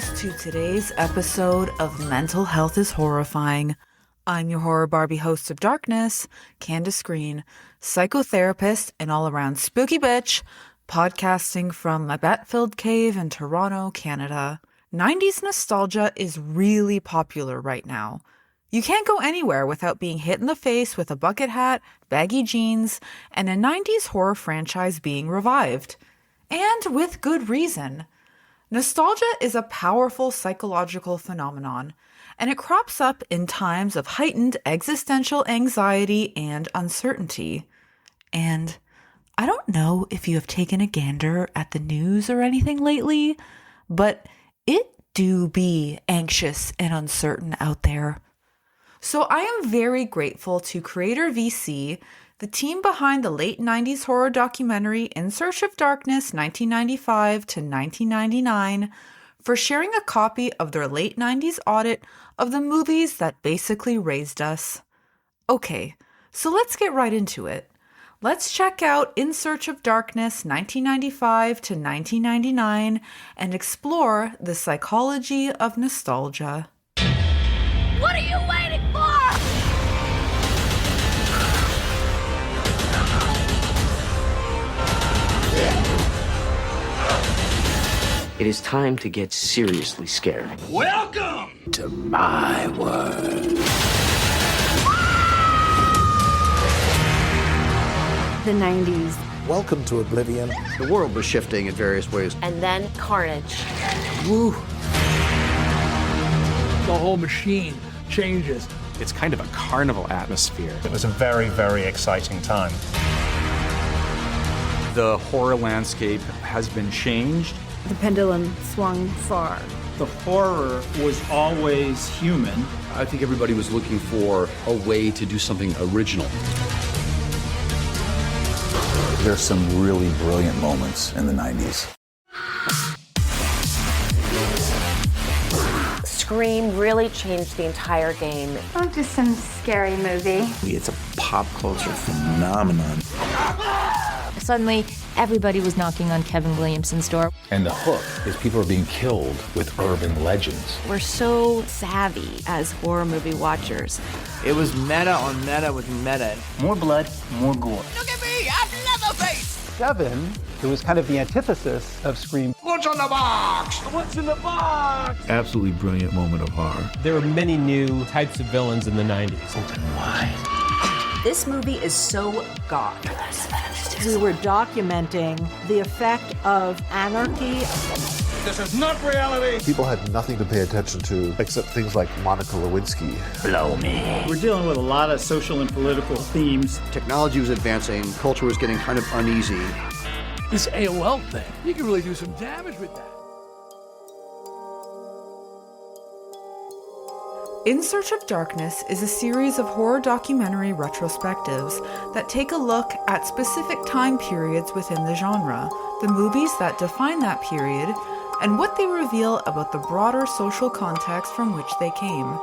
girls to today's episode of Mental Health is Horrifying. I'm your horror Barbie host of Darkness, Candace Green, psychotherapist and all-around spooky bitch, podcasting from my bat-filled cave in Toronto, Canada. 90s nostalgia is really popular right now. You can't go anywhere without being hit in the face with a bucket hat, baggy jeans, and a 90s horror franchise being revived. And with good reason. Nostalgia is a powerful psychological phenomenon, and it crops up in times of heightened existential anxiety and uncertainty. And I don't know if you have taken a gander at the news or anything lately, but it do be anxious and uncertain out there. So I am very grateful to Creator VC, the team behind the late 90s horror documentary In Search of Darkness 1995 to 1999, for sharing a copy of their late 90s audit of the movies that basically raised us. Okay, so let's get right into it. Let's check out In Search of Darkness 1995 to 1999 and explore the psychology of nostalgia. What are you waiting for? It is time to get seriously scared. Welcome To my world. The 90s. Welcome to Oblivion. The world was shifting in various ways. And then carnage. Woo! the whole machine changes. It's kind of a carnival atmosphere. It was a very, very exciting time. The horror landscape has been changed. The pendulum swung far. The horror was always human. I think everybody was looking for a way to do something original. There's some really brilliant moments in the 90s. Scream really changed the entire game. Oh, just some scary movie. It's a pop culture phenomenon. Suddenly, everybody was knocking on Kevin Williamson's door. And the hook is people are being killed with urban legends. We're so savvy as horror movie watchers. It was meta on meta with meta. More blood, more gore. Look at me, I'm Leatherface! Seven, who was kind of the antithesis of Scream. What's in the box? What's in the box? Absolutely brilliant moment of horror. There were many new types of villains in the 90s. Open wide. This movie is so goth. We were documenting the effect of anarchy. This is not reality. People had nothing to pay attention to except things like Monica Lewinsky. Blow me. We're dealing with a lot of social and political themes. Technology was advancing. Culture was getting kind of uneasy. This AOL thing, you can really do some damage with that. In Search of Darkness is a series of horror documentary retrospectives that take a look at specific time periods within the genre, the movies that define that period, and what they reveal about the broader social context from which they came.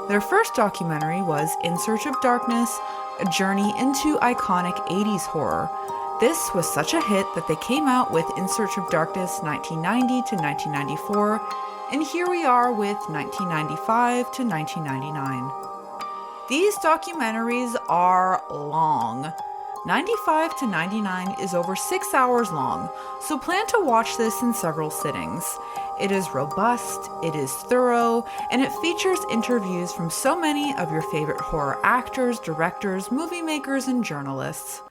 Their first documentary was In Search of Darkness, a journey into iconic 80s horror. This was such a hit that they came out with In Search of Darkness 1990 to 1994, and here we are with 1995 to 1999. These documentaries are long. 95 to 99 is over 6 hours long, so plan to watch this in several sittings. It is robust, it is thorough, and it features interviews from so many of your favorite horror actors, directors, movie makers, and journalists.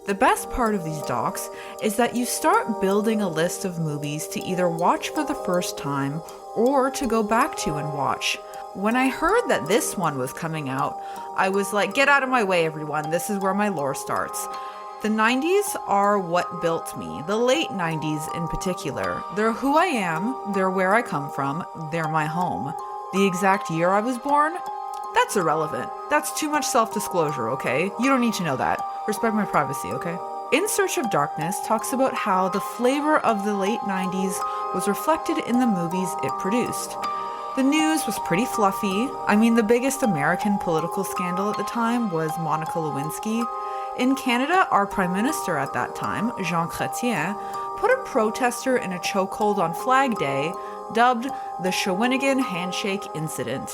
The best part of these docs is that you start building a list of movies to either watch for the first time or to go back to and watch. When I heard that this one was coming out, I was like, get out of my way, everyone. This is where my lore starts. The 90s are what built me, the late 90s in particular. They're who I am, they're where I come from, they're my home. The exact year I was born? That's irrelevant. That's too much self-disclosure, okay? You don't need to know that. Respect my privacy, okay? In Search of Darkness talks about how the flavor of the late 90s was reflected in the movies it produced. The news was pretty fluffy. I mean, the biggest American political scandal at the time was Monica Lewinsky. In Canada, our Prime Minister at that time, Jean Chrétien, put a protester in a chokehold on Flag Day, dubbed the Shawinigan Handshake Incident.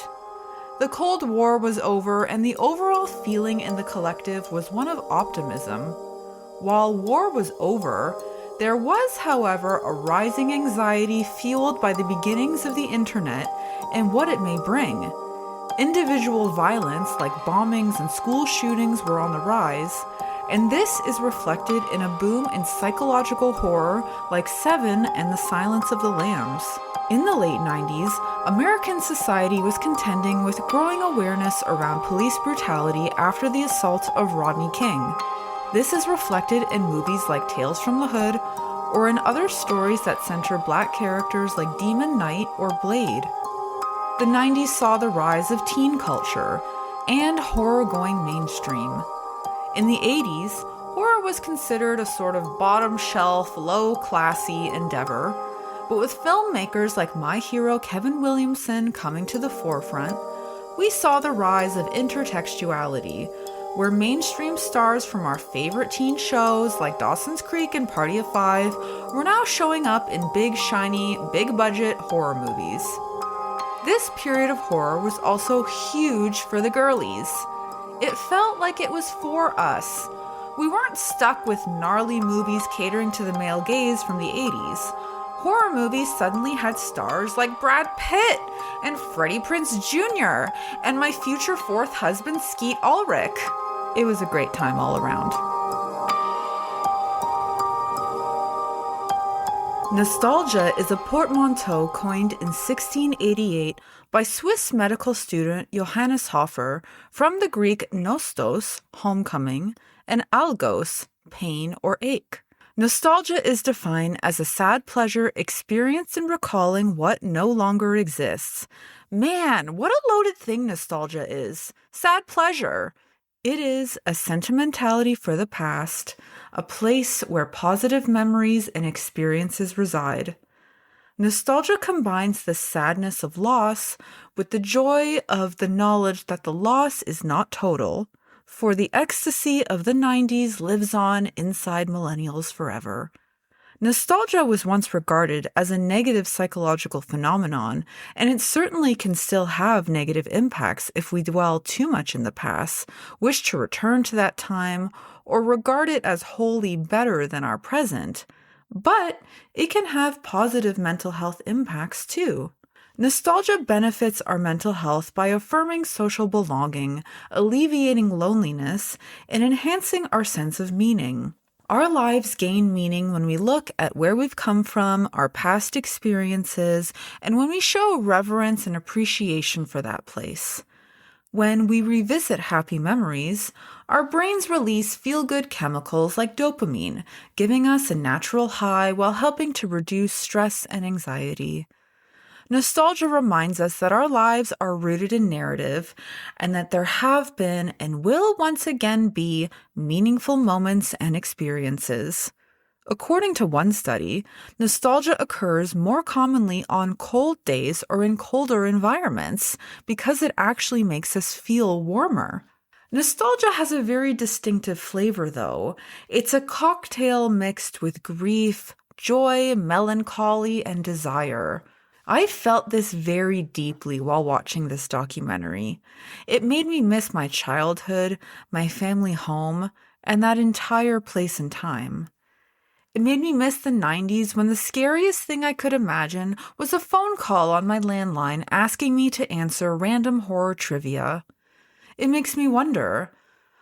The Cold War was over, and the overall feeling in the collective was one of optimism. While war was over, there was, however, a rising anxiety fueled by the beginnings of the internet and what it may bring. Individual violence, like bombings and school shootings, were on the rise, and this is reflected in a boom in psychological horror like Seven and the Silence of the Lambs. In the late 90s, American society was contending with growing awareness around police brutality after the assault of Rodney King. This is reflected in movies like Tales from the Hood, or in other stories that center Black characters like Demon Knight or Blade. The 90s saw the rise of teen culture and horror going mainstream. In the 80s, horror was considered a sort of bottom-shelf, low-classy endeavor, but with filmmakers like my hero Kevin Williamson coming to the forefront, we saw the rise of intertextuality, where mainstream stars from our favorite teen shows like Dawson's Creek and Party of Five were now showing up in big, shiny, big-budget horror movies. This period of horror was also huge for the girlies. It felt like it was for us. We weren't stuck with gnarly movies catering to the male gaze from the 80s. Horror movies suddenly had stars like Brad Pitt and Freddie Prinze Jr. and my future fourth husband Skeet Ulrich. It was a great time all around. Nostalgia is a portmanteau coined in 1688 by Swiss medical student Johannes Hofer from the Greek nostos, homecoming, and algos, pain or ache. Nostalgia is defined as a sad pleasure experienced in recalling what no longer exists. Man, what a loaded thing nostalgia is. Sad pleasure. It is a sentimentality for the past, a place where positive memories and experiences reside. Nostalgia combines the sadness of loss with the joy of the knowledge that the loss is not total, for the ecstasy of the 90s lives on inside millennials forever. Nostalgia was once regarded as a negative psychological phenomenon, and it certainly can still have negative impacts if we dwell too much in the past, wish to return to that time, or regard it as wholly better than our present. But it can have positive mental health impacts too. Nostalgia benefits our mental health by affirming social belonging, alleviating loneliness, and enhancing our sense of meaning. Our lives gain meaning when we look at where we've come from, our past experiences, and when we show reverence and appreciation for that place. When we revisit happy memories, our brains release feel-good chemicals like dopamine, giving us a natural high while helping to reduce stress and anxiety. Nostalgia reminds us that our lives are rooted in narrative and that there have been and will once again be meaningful moments and experiences. According to one study, nostalgia occurs more commonly on cold days or in colder environments because it actually makes us feel warmer. Nostalgia has a very distinctive flavor, though. It's a cocktail mixed with grief, joy, melancholy, and desire. I felt this very deeply while watching this documentary. It made me miss my childhood, my family home, and that entire place and time. It made me miss the 90s when the scariest thing I could imagine was a phone call on my landline asking me to answer random horror trivia. It makes me wonder,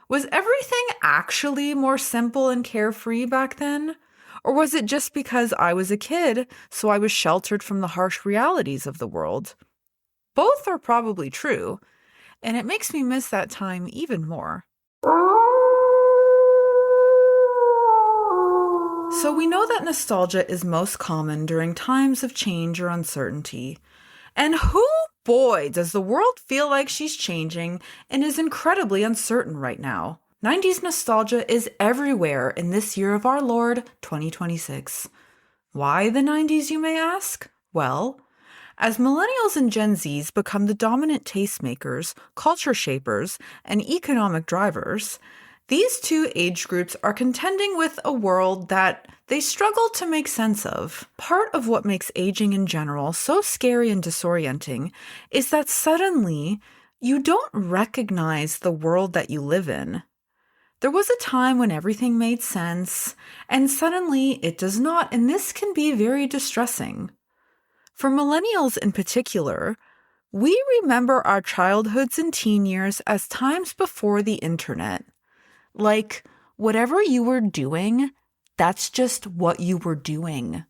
was everything actually more simple and carefree back then? Or was it just because I was a kid, so I was sheltered from the harsh realities of the world? Both are probably true, and it makes me miss that time even more. So we know that nostalgia is most common during times of change or uncertainty. And boy, does the world feel like she's changing and is incredibly uncertain right now. 90s nostalgia is everywhere in this year of our Lord, 2026. Why the 90s, you may ask? Well, as millennials and Gen Zs become the dominant tastemakers, culture shapers, and economic drivers, These two age groups are contending with a world that they struggle to make sense of. Part of what makes aging in general so scary and disorienting is that suddenly you don't recognize the world that you live in. There was a time when everything made sense, and suddenly it does not, and this can be very distressing. For millennials in particular, we remember our childhoods and teen years as times before the internet. Like, whatever you were doing, that's just what you were doing.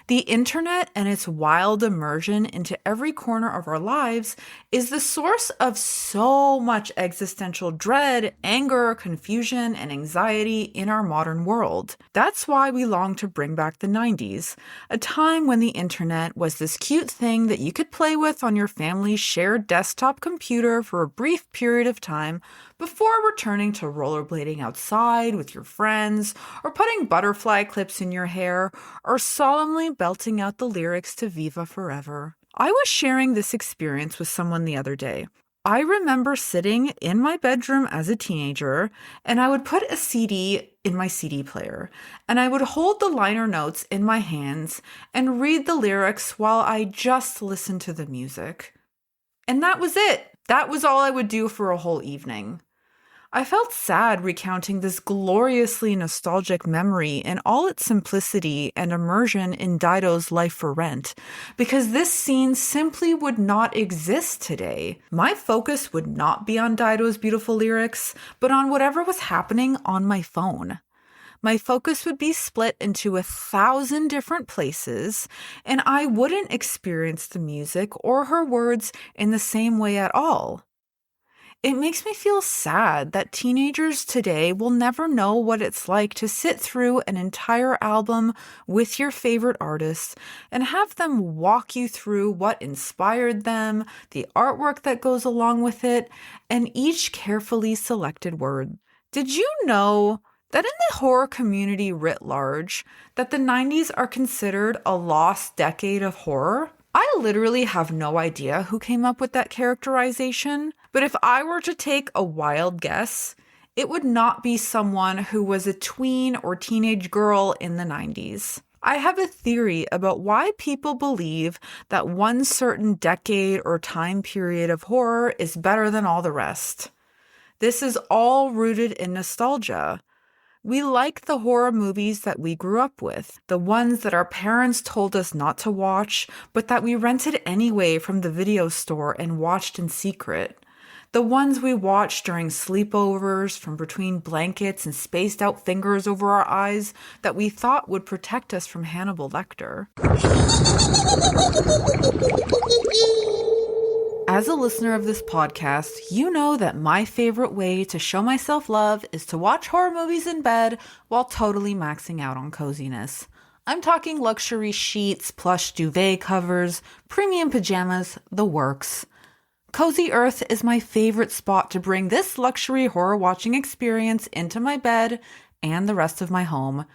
The internet and its wild immersion into every corner of our lives is the source of so much existential dread, anger, confusion, and anxiety in our modern world. That's why we long to bring back the 90s, a time when the internet was this cute thing that you could play with on your family's shared desktop computer for a brief period of time before returning to rollerblading outside with your friends, or putting butterfly clips in your hair, or solemnly belting out the lyrics to Viva Forever. I was sharing this experience with someone the other day. I remember sitting in my bedroom as a teenager, and I would put a CD in my CD player, and I would hold the liner notes in my hands and read the lyrics while I just listened to the music. And that was it. That was all I would do for a whole evening. I felt sad recounting this gloriously nostalgic memory in all its simplicity and immersion in Dido's Life for Rent, because this scene simply would not exist today. My focus would not be on Dido's beautiful lyrics, but on whatever was happening on my phone. My focus would be split into 1,000 different places, and I wouldn't experience the music or her words in the same way at all. It makes me feel sad that teenagers today will never know what it's like to sit through an entire album with your favorite artists and have them walk you through what inspired them, the artwork that goes along with it, and each carefully selected word. Did you know that in the horror community writ large, that the 90s are considered a lost decade of horror? I literally have no idea who came up with that characterization, but if I were to take a wild guess, it would not be someone who was a tween or teenage girl in the 90s. I have a theory about why people believe that one certain decade or time period of horror is better than all the rest. This is all rooted in nostalgia. We like the horror movies that we grew up with, the ones that our parents told us not to watch, but that we rented anyway from the video store and watched in secret. The ones we watched during sleepovers from between blankets and spaced out fingers over our eyes that we thought would protect us from Hannibal Lecter. As a listener of this podcast, you know that my favorite way to show myself love is to watch horror movies in bed while totally maxing out on coziness. I'm talking luxury sheets, plush duvet covers, premium pajamas, the works. Cozy Earth is my favorite spot to bring this luxury horror watching experience into my bed and the rest of my home.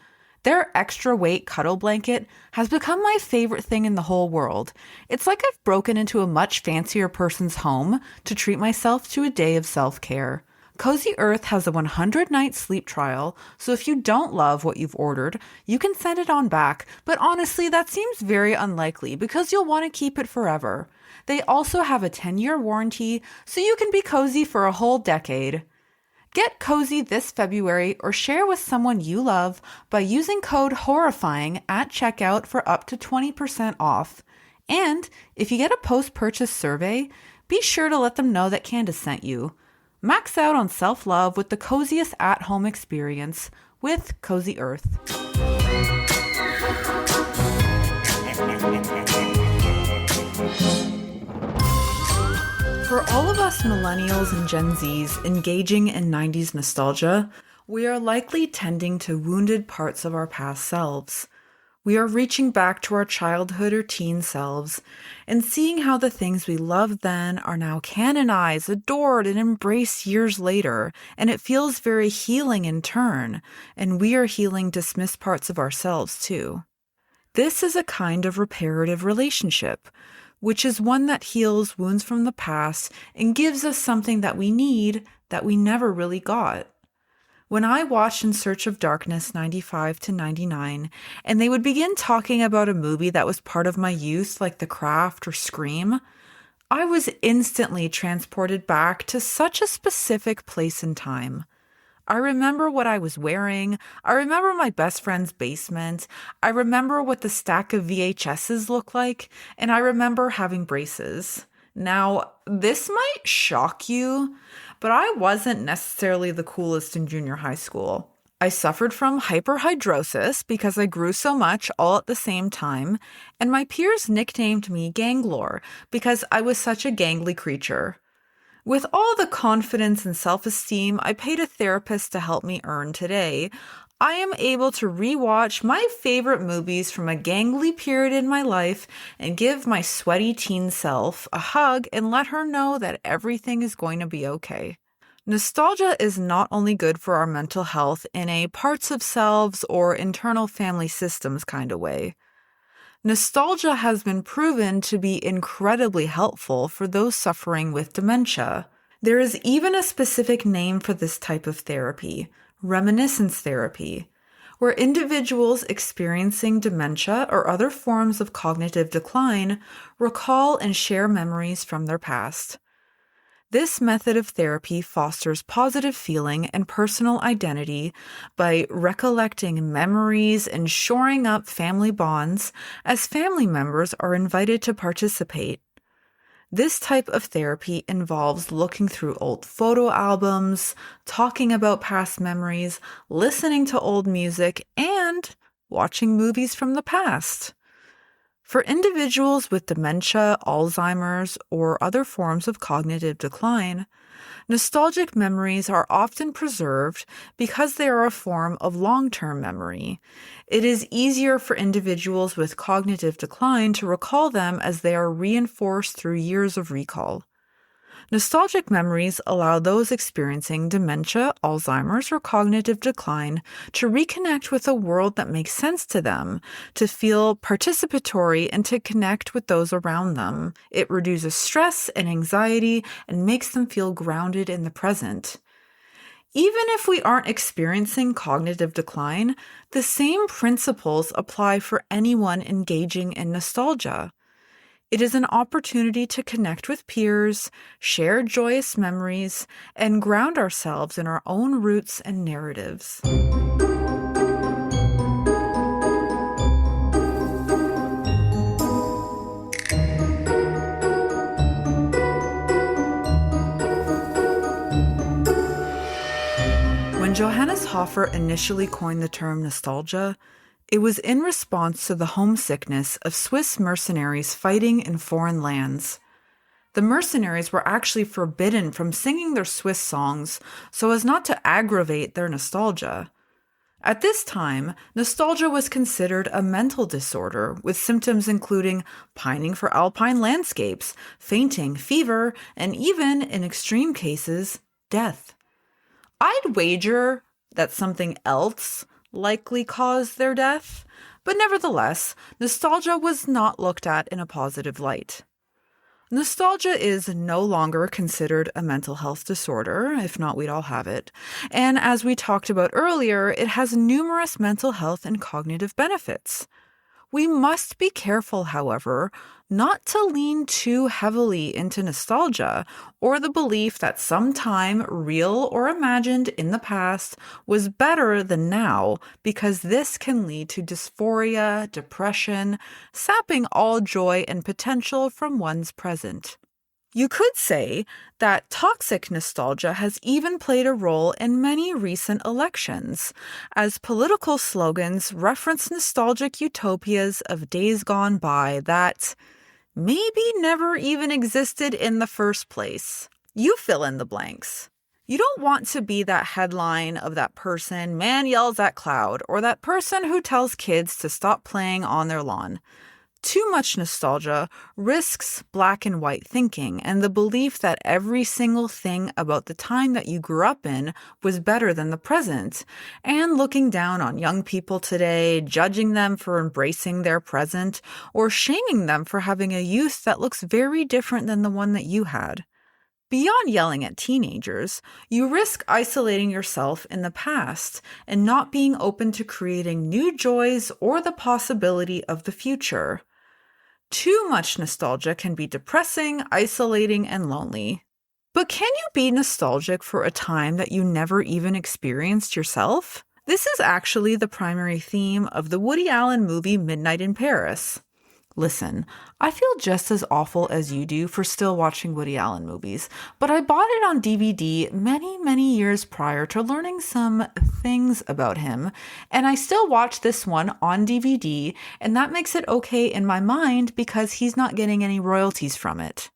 Their extra weight cuddle blanket has become my favorite thing in the whole world. It's like I've broken into a much fancier person's home to treat myself to a day of self-care. Cozy Earth has a 100-night sleep trial, so if you don't love what you've ordered, you can send it on back, but honestly, that seems very unlikely because you'll want to keep it forever. They also have a 10-year warranty, so you can be cozy for a whole decade. Get cozy this February or share with someone you love by using code HORRIFYING at checkout for up to 20% off. And if you get a post-purchase survey, be sure to let them know that Candace sent you. Max out on self-love with the coziest at-home experience with Cozy Earth. For all of us millennials and Gen Zs engaging in 90s nostalgia, we are likely tending to wounded parts of our past selves. We are reaching back to our childhood or teen selves and seeing how the things we loved then are now canonized, adored, and embraced years later, and it feels very healing in turn, and we are healing dismissed parts of ourselves too. This is a kind of reparative relationship, which is one that heals wounds from the past and gives us something that we need that we never really got. When I watched In Search of Darkness 95 to 99, and they would begin talking about a movie that was part of my youth, like The Craft or Scream, I was instantly transported back to such a specific place and time. I remember what I was wearing. I remember my best friend's basement. I remember what the stack of VHSs looked like, and I remember having braces. Now, this might shock you, but I wasn't necessarily the coolest in junior high school. I suffered from hyperhidrosis because I grew so much all at the same time, and my peers nicknamed me Ganglor because I was such a gangly creature. With all the confidence and self-esteem I paid a therapist to help me earn today, I am able to rewatch my favorite movies from a gangly period in my life and give my sweaty teen self a hug and let her know that everything is going to be okay. Nostalgia is not only good for our mental health in a parts of selves or internal family systems kind of way. Nostalgia has been proven to be incredibly helpful for those suffering with dementia. There is even a specific name for this type of therapy, reminiscence therapy, where individuals experiencing dementia or other forms of cognitive decline recall and share memories from their past. This method of therapy fosters positive feeling and personal identity by recollecting memories and shoring up family bonds as family members are invited to participate. This type of therapy involves looking through old photo albums, talking about past memories, listening to old music, and watching movies from the past. For individuals with dementia, Alzheimer's, or other forms of cognitive decline, nostalgic memories are often preserved because they are a form of long-term memory. It is easier for individuals with cognitive decline to recall them as they are reinforced through years of recall. Nostalgic memories allow those experiencing dementia, Alzheimer's, or cognitive decline to reconnect with a world that makes sense to them, to feel participatory, and to connect with those around them. It reduces stress and anxiety and makes them feel grounded in the present. Even if we aren't experiencing cognitive decline, the same principles apply for anyone engaging in nostalgia. It is an opportunity to connect with peers, share joyous memories, and ground ourselves in our own roots and narratives. When Johannes Hofer initially coined the term nostalgia, it was in response to the homesickness of Swiss mercenaries fighting in foreign lands. The mercenaries were actually forbidden from singing their Swiss songs so as not to aggravate their nostalgia. At this time, nostalgia was considered a mental disorder, with symptoms including pining for alpine landscapes, fainting, fever, and even, in extreme cases, death. I'd wager that something else likely caused their death, but nevertheless, nostalgia was not looked at in a positive light. Nostalgia is no longer considered a mental health disorder, if not we'd all have it, and as we talked about earlier, it has numerous mental health and cognitive benefits. We must be careful, however, not to lean too heavily into nostalgia or the belief that some time, real or imagined in the past, was better than now, because this can lead to dysphoria, depression, sapping all joy and potential from one's present. You could say that toxic nostalgia has even played a role in many recent elections, as political slogans reference nostalgic utopias of days gone by that maybe never even existed in the first place. You fill in the blanks. You don't want to be that headline of that person, man yells at cloud, or that person who tells kids to stop playing on their lawn. Too much nostalgia risks black and white thinking and the belief that every single thing about the time that you grew up in was better than the present, and looking down on young people today, judging them for embracing their present, or shaming them for having a youth that looks very different than the one that you had. Beyond yelling at teenagers, you risk isolating yourself in the past and not being open to creating new joys or the possibility of the future. Too much nostalgia can be depressing, isolating, and lonely. But can you be nostalgic for a time that you never even experienced yourself? This is actually the primary theme of the Woody Allen movie Midnight in Paris. Listen, I feel just as awful as you do for still watching Woody Allen movies, but I bought it on DVD many years prior to learning some things about him, and I still watch this one on DVD, and that makes it okay in my mind because he's not getting any royalties from it.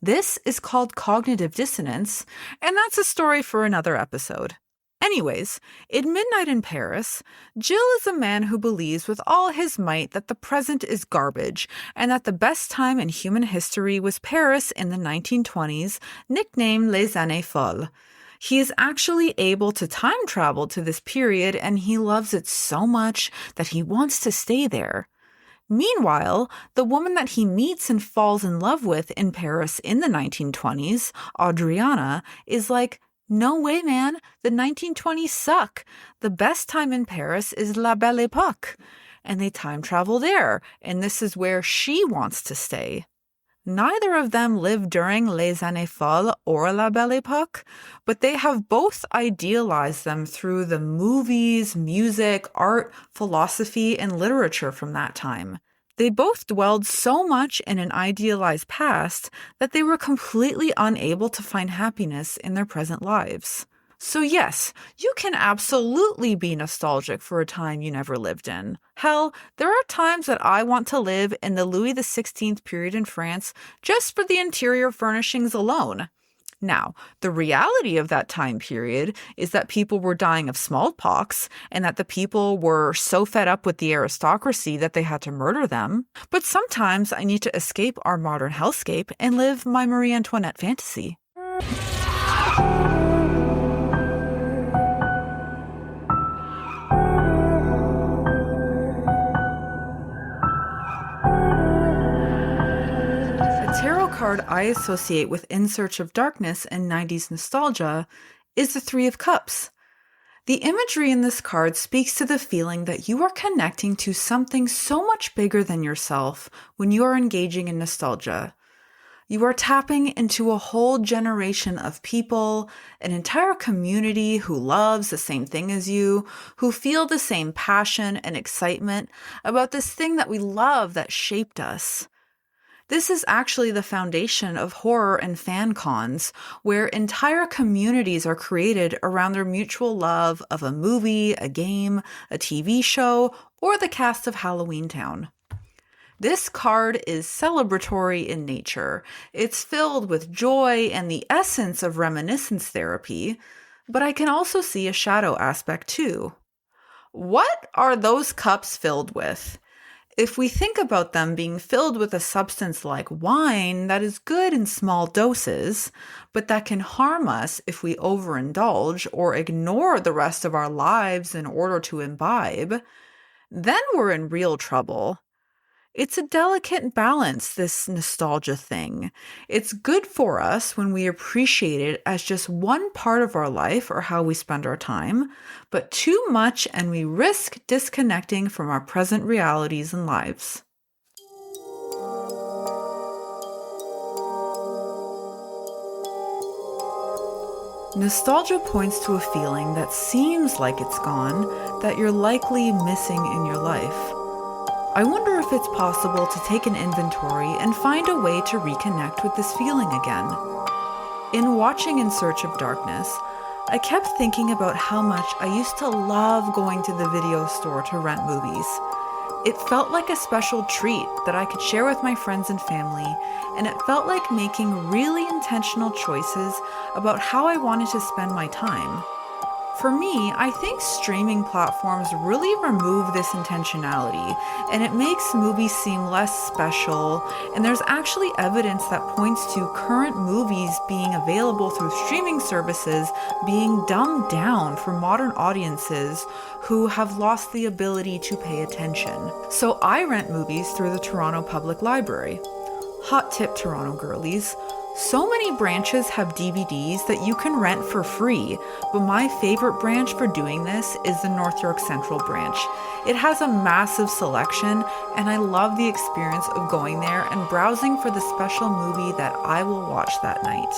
This is called cognitive dissonance, and that's a story for another episode. Anyways, in Midnight in Paris, Jill is a man who believes with all his might that the present is garbage and that the best time in human history was Paris in the 1920s, nicknamed Les Années Folles. He is actually able to time travel to this period and he loves it so much that he wants to stay there. Meanwhile, the woman that he meets and falls in love with in Paris in the 1920s, Adriana, is like, no way, man. The 1920s suck. The best time in Paris is La Belle Époque. And they time travel there, and this is where she wants to stay. Neither of them lived during Les Années Folles or La Belle Époque, but they have both idealized them through the movies, music, art, philosophy, and literature from that time. They both dwelled so much in an idealized past that they were completely unable to find happiness in their present lives. So yes, you can absolutely be nostalgic for a time you never lived in. Hell, there are times that I want to live in the Louis XVI period in France just for the interior furnishings alone. Now, the reality of that time period is that people were dying of smallpox and that the people were so fed up with the aristocracy that they had to murder them. But sometimes I need to escape our modern hellscape and live my Marie Antoinette fantasy. Card I associate with In Search of Darkness and 90s nostalgia is the Three of Cups. The imagery in this card speaks to the feeling that you are connecting to something so much bigger than yourself when you are engaging in nostalgia. You are tapping into a whole generation of people, an entire community who loves the same thing as you, who feel the same passion and excitement about this thing that we love that shaped us. This is actually the foundation of horror and fan cons, where entire communities are created around their mutual love of a movie, a game, a TV show, or the cast of Halloween Town. This card is celebratory in nature. It's filled with joy and the essence of reminiscence therapy, but I can also see a shadow aspect too. What are those cups filled with? If we think about them being filled with a substance like wine that is good in small doses, but that can harm us if we overindulge or ignore the rest of our lives in order to imbibe, then we're in real trouble. It's a delicate balance, this nostalgia thing. It's good for us when we appreciate it as just one part of our life or how we spend our time, but too much and we risk disconnecting from our present realities and lives. Nostalgia points to a feeling that seems like it's gone, that you're likely missing in your life. I wonder if it's possible to take an inventory and find a way to reconnect with this feeling again. In watching In Search of Darkness, I kept thinking about how much I used to love going to the video store to rent movies. It felt like a special treat that I could share with my friends and family, and it felt like making really intentional choices about how I wanted to spend my time. For me, I think streaming platforms really remove this intentionality, and it makes movies seem less special, and there's actually evidence that points to current movies being available through streaming services being dumbed down for modern audiences who have lost the ability to pay attention. So I rent movies through the Toronto Public Library. Hot tip, Toronto girlies. So many branches have DVDs that you can rent for free, but my favorite branch for doing this is the North York Central branch. It has a massive selection, and I love the experience of going there and browsing for the special movie that I will watch that night.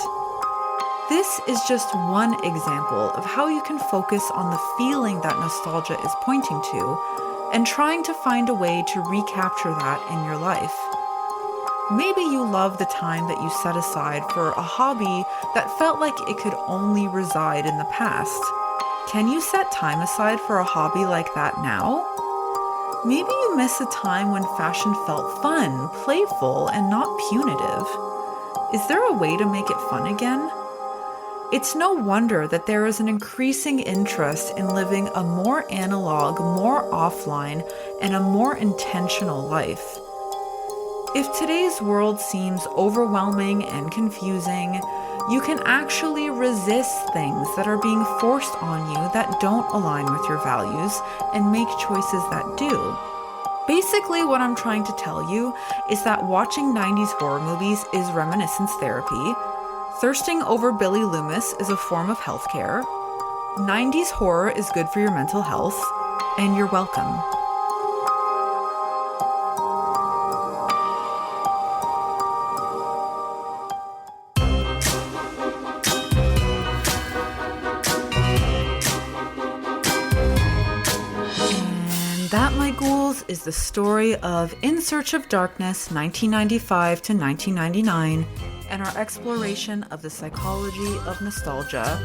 This is just one example of how you can focus on the feeling that nostalgia is pointing to, and trying to find a way to recapture that in your life. Maybe you love the time that you set aside for a hobby that felt like it could only reside in the past. Can you set time aside for a hobby like that now? Maybe you miss a time when fashion felt fun, playful, and not punitive. Is there a way to make it fun again? It's no wonder that there is an increasing interest in living a more analog, more offline, and a more intentional life. If today's world seems overwhelming and confusing, you can actually resist things that are being forced on you that don't align with your values and make choices that do. Basically, what I'm trying to tell you is that watching 90s horror movies is reminiscence therapy. Thirsting over Billy Loomis is a form of healthcare. 90s horror is good for your mental health, and you're welcome. And that, my ghouls, is the story of In Search of Darkness, 1995 to 1999. And our exploration of the psychology of nostalgia.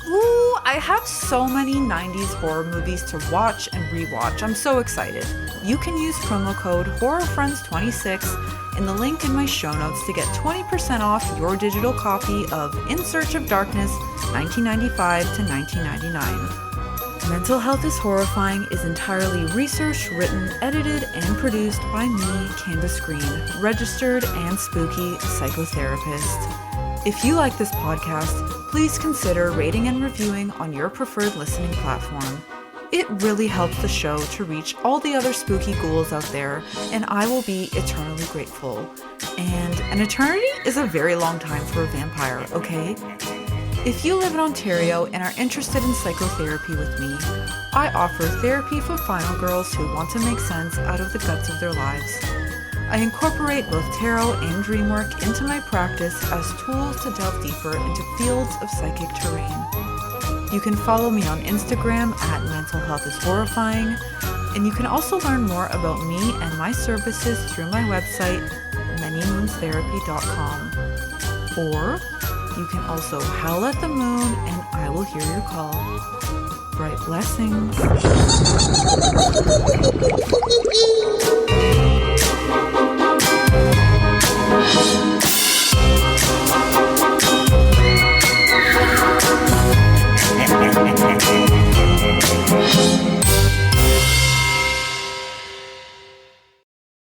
Ooh, I have so many 90s horror movies to watch and rewatch. I'm so excited. You can use promo code HorrorFriends26 in the link in my show notes to get 20% off your digital copy of In Search of Darkness, 1995 to 1999. Mental Health is Horrifying is entirely researched, written, edited, and produced by me, Candace Green, registered and spooky psychotherapist. If you like this podcast, please consider rating and reviewing on your preferred listening platform. It really helps the show to reach all the other spooky ghouls out there, and I will be eternally grateful. And an eternity is a very long time for a vampire, okay? If you live in Ontario and are interested in psychotherapy with me, I offer therapy for final girls who want to make sense out of the guts of their lives. I incorporate both tarot and dream work into my practice as tools to delve deeper into fields of psychic terrain. You can follow me on Instagram at Mental Health is Horrifying, and you can also learn more about me and my services through my website, manymoonstherapy.com. Or you can also howl at the moon and I will hear your call. Bright blessings.